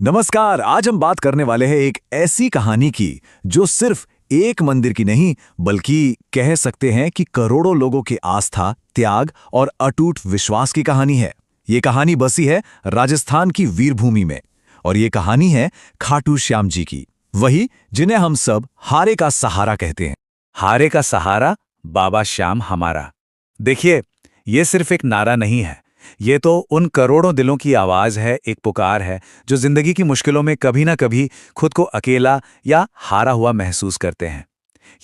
नमस्कार। आज हम बात करने वाले हैं एक ऐसी कहानी की जो सिर्फ एक मंदिर की नहीं बल्कि कह सकते हैं कि करोड़ों लोगों की आस्था, त्याग और अटूट विश्वास की कहानी है। ये कहानी बसी है राजस्थान की वीरभूमि में और ये कहानी है खाटू श्याम जी की, वही जिन्हें हम सब हारे का सहारा कहते हैं। हारे का सहारा, बाबा श्याम हमारा। देखिए, ये सिर्फ एक नारा नहीं है, ये तो उन करोड़ों दिलों की आवाज है, एक पुकार है जो जिंदगी की मुश्किलों में कभी ना कभी खुद को अकेला या हारा हुआ महसूस करते हैं।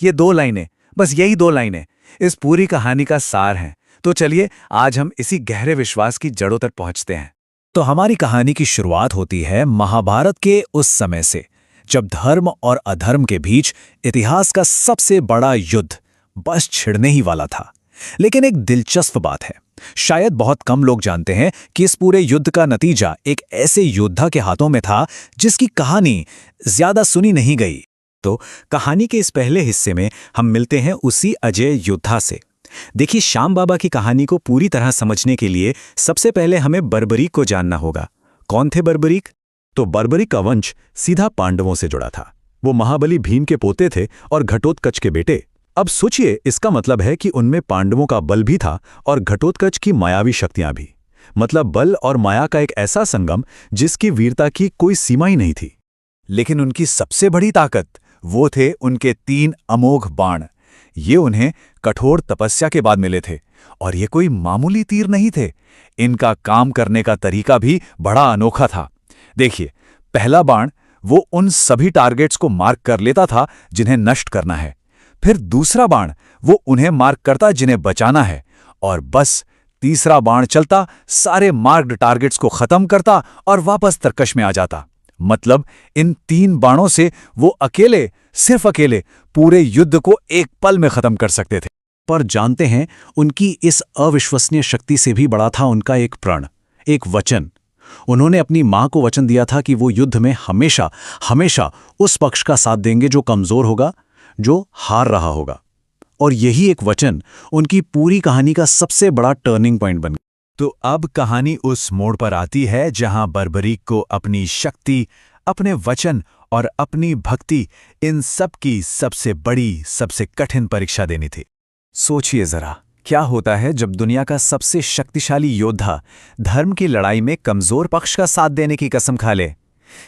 ये दो लाइनें, बस यही दो लाइनें इस पूरी कहानी का सार हैं। तो चलिए आज हम इसी गहरे विश्वास की जड़ों तक पहुंचते हैं। तो हमारी कहानी की शुरुआत होती है महाभारत के उस समय से, जब धर्म और अधर्म के बीच इतिहास का सबसे बड़ा युद्ध बस छिड़ने ही वाला था। लेकिन एक दिलचस्प बात है, शायद बहुत कम लोग जानते हैं कि इस पूरे युद्ध का नतीजा एक ऐसे योद्धा के हाथों में था जिसकी कहानी ज्यादा सुनी नहीं गई। तो कहानी के इस पहले हिस्से में हम मिलते हैं उसी अजय योद्धा से। देखिए, श्याम बाबा की कहानी को पूरी तरह समझने के लिए सबसे पहले हमें बर्बरीक को जानना होगा। कौन थे बर्बरीक? तो बर्बरीक का वंश सीधा पांडवों से जुड़ा था। वो महाबली भीम के पोते थे और घटोत्कच के बेटे। अब सोचिए, इसका मतलब है कि उनमें पांडवों का बल भी था और घटोत्कच की मायावी शक्तियां भी। मतलब बल और माया का एक ऐसा संगम जिसकी वीरता की कोई सीमा ही नहीं थी। लेकिन उनकी सबसे बड़ी ताकत वो थे उनके 3 अमोघ बाण। ये उन्हें कठोर तपस्या के बाद मिले थे और ये कोई मामूली तीर नहीं थे। इनका काम करने का तरीका भी बड़ा अनोखा था। देखिए, पहला बाण वो उन सभी टारगेट्स को मार्क कर लेता था जिन्हें नष्ट करना है। फिर दूसरा बाण वो उन्हें मार्क करता जिन्हें बचाना है, और बस तीसरा बाण चलता, सारे मार्क्ड टारगेट्स को खत्म करता और वापस तरकश में आ जाता। मतलब इन 3 बाणों से वो अकेले, सिर्फ अकेले पूरे युद्ध को एक पल में खत्म कर सकते थे। पर जानते हैं, उनकी इस अविश्वसनीय शक्ति से भी बड़ा था उनका एक प्रण, एक वचन। उन्होंने अपनी मां को वचन दिया था कि वो युद्ध में हमेशा हमेशा उस पक्ष का साथ देंगे जो कमजोर होगा, जो हार रहा होगा। और यही एक वचन उनकी पूरी कहानी का सबसे बड़ा टर्निंग पॉइंट बन गया। तो अब कहानी उस मोड़ पर आती है जहां बर्बरीक को अपनी शक्ति, अपने वचन और अपनी भक्ति, इन सब की सबसे बड़ी, सबसे कठिन परीक्षा देनी थी। सोचिए जरा, क्या होता है जब दुनिया का सबसे शक्तिशाली योद्धा धर्म की लड़ाई में कमजोर पक्ष का साथ देने की कसम खा ले?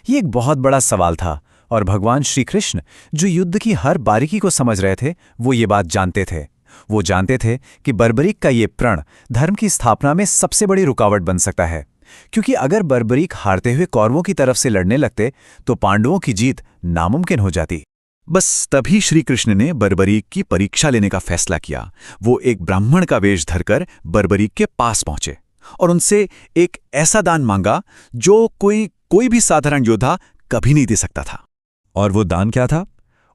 ये एक बहुत बड़ा सवाल था और भगवान श्री कृष्ण, जो युद्ध की हर बारीकी को समझ रहे थे, वो ये बात जानते थे। वो जानते थे कि बर्बरीक का ये प्रण धर्म की स्थापना में सबसे बड़ी रुकावट बन सकता है, क्योंकि अगर बर्बरीक हारते हुए कौरवों की तरफ से लड़ने लगते तो पांडवों की जीत नामुमकिन हो जाती। बस तभी श्री कृष्ण ने बर्बरीक की परीक्षा लेने का फैसला किया। वो एक ब्राह्मण का वेश धरकर बर्बरीक के पास पहुंचे और उनसे एक ऐसा दान मांगा जो कोई भी साधारण योद्धा कभी नहीं दे सकता था। और वो दान क्या था?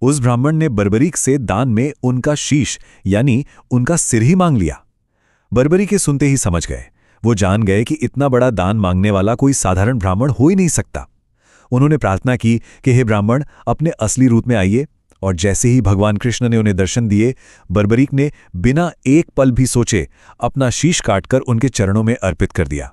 उस ब्राह्मण ने बर्बरीक से दान में उनका शीश, यानी उनका सिर ही मांग लिया। बर्बरीक के सुनते ही समझ गए। वो जान गए कि इतना बड़ा दान मांगने वाला कोई साधारण ब्राह्मण हो ही नहीं सकता। उन्होंने प्रार्थना की कि हे ब्राह्मण, अपने असली रूप में आइए। और जैसे ही भगवान कृष्ण ने उन्हें दर्शन दिए, बर्बरीक ने बिना एक पल भी सोचे अपना शीश काटकर उनके चरणों में अर्पित कर दिया।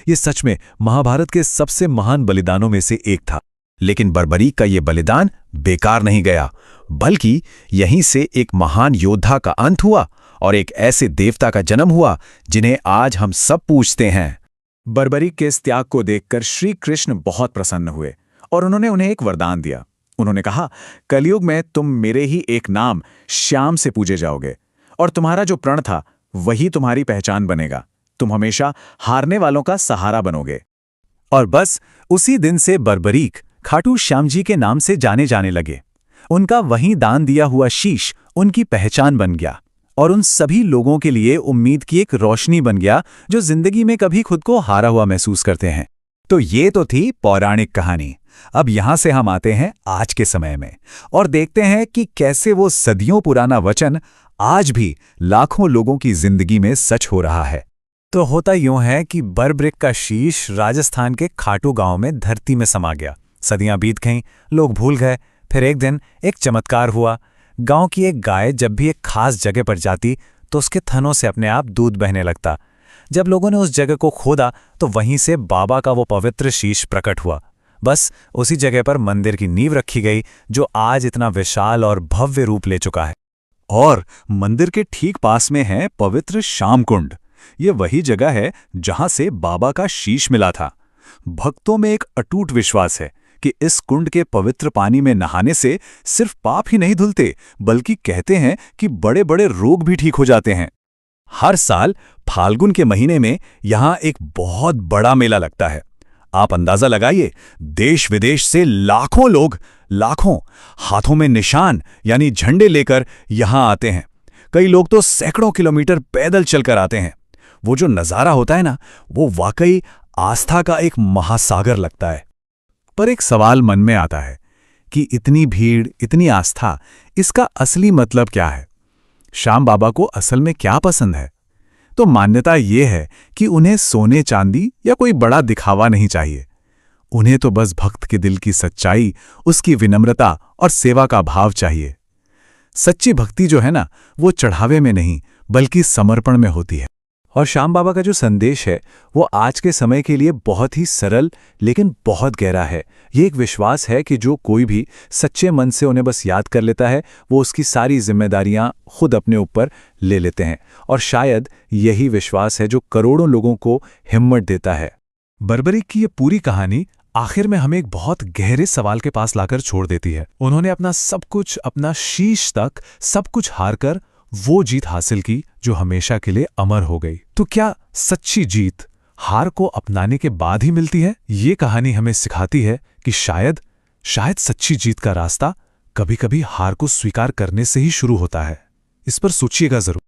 ये सच में महाभारत के सबसे महान बलिदानों में से एक था। लेकिन बर्बरीक का ये बलिदान बेकार नहीं गया, बल्कि यहीं से एक महान योद्धा का अंत हुआ और एक ऐसे देवता का जन्म हुआ जिन्हें आज हम सब पूजते हैं। बर्बरीक के इस त्याग को देखकर श्री कृष्ण बहुत प्रसन्न हुए और उन्होंने उन्हें एक वरदान दिया। उन्होंने कहा, कलयुग में तुम मेरे ही एक नाम श्याम से पूजे जाओगे और तुम्हारा जो प्रण था वही तुम्हारी पहचान बनेगा। तुम हमेशा हारने वालों का सहारा बनोगे। और बस उसी दिन से बर्बरीक खाटू श्याम जी के नाम से जाने जाने लगे। उनका वहीं दान दिया हुआ शीश उनकी पहचान बन गया और उन सभी लोगों के लिए उम्मीद की एक रोशनी बन गया जो जिंदगी में कभी खुद को हारा हुआ महसूस करते हैं। तो ये तो थी पौराणिक कहानी। अब यहां से हम आते हैं आज के समय में और देखते हैं कि कैसे वो सदियों पुराना वचन आज भी लाखों लोगों की जिंदगी में सच हो रहा है। तो होता यूं है कि बर्बरीक का शीश राजस्थान के खाटू गांव में धरती में समा गया। सदियां बीत गईं, लोग भूल गए। फिर एक दिन एक चमत्कार हुआ। गांव की एक गाय जब भी एक खास जगह पर जाती तो उसके थनों से अपने आप दूध बहने लगता। जब लोगों ने उस जगह को खोदा तो वहीं से बाबा का वो पवित्र शीश प्रकट हुआ। बस उसी जगह पर मंदिर की नींव रखी गई, जो आज इतना विशाल और भव्य रूप ले चुका है। और मंदिर के ठीक पास में है पवित्र श्याम कुंड। ये वही जगह है जहां से बाबा का शीश मिला था। भक्तों में एक अटूट विश्वास है कि इस कुंड के पवित्र पानी में नहाने से सिर्फ पाप ही नहीं धुलते, बल्कि कहते हैं कि बड़े बड़े रोग भी ठीक हो जाते हैं। हर साल फाल्गुन के महीने में यहां एक बहुत बड़ा मेला लगता है। आप अंदाजा लगाइए, देश विदेश से लाखों लोग, लाखों हाथों में निशान यानी झंडे लेकर यहां आते हैं। कई लोग तो सैकड़ों किलोमीटर पैदल चलकर आते हैं। वो जो नज़ारा होता है ना, वो वाकई आस्था का एक महासागर लगता है। पर एक सवाल मन में आता है कि इतनी भीड़, इतनी आस्था, इसका असली मतलब क्या है? श्याम बाबा को असल में क्या पसंद है? तो मान्यता ये है कि उन्हें सोने चांदी या कोई बड़ा दिखावा नहीं चाहिए। उन्हें तो बस भक्त के दिल की सच्चाई, उसकी विनम्रता और सेवा का भाव चाहिए। सच्ची भक्ति जो है ना, वो चढ़ावे में नहीं बल्कि समर्पण में होती है। और श्याम बाबा का जो संदेश है वो आज के समय के लिए बहुत ही सरल लेकिन बहुत गहरा है। ये एक विश्वास है कि जो कोई भी सच्चे मन से उन्हें बस याद कर लेता है, वो उसकी सारी जिम्मेदारियां खुद अपने ऊपर ले लेते हैं। और शायद यही विश्वास है जो करोड़ों लोगों को हिम्मत देता है। बर्बरी की ये पूरी कहानी आखिर में हमें एक बहुत गहरे सवाल के पास लाकर छोड़ देती है। उन्होंने अपना सब कुछ, अपना शीश तक सब कुछ हारकर वो जीत हासिल की जो हमेशा के लिए अमर हो गई। तो क्या सच्ची जीत हार को अपनाने के बाद ही मिलती है? ये कहानी हमें सिखाती है कि शायद सच्ची जीत का रास्ता कभी-कभी हार को स्वीकार करने से ही शुरू होता है। इस पर सोचिएगा जरूर।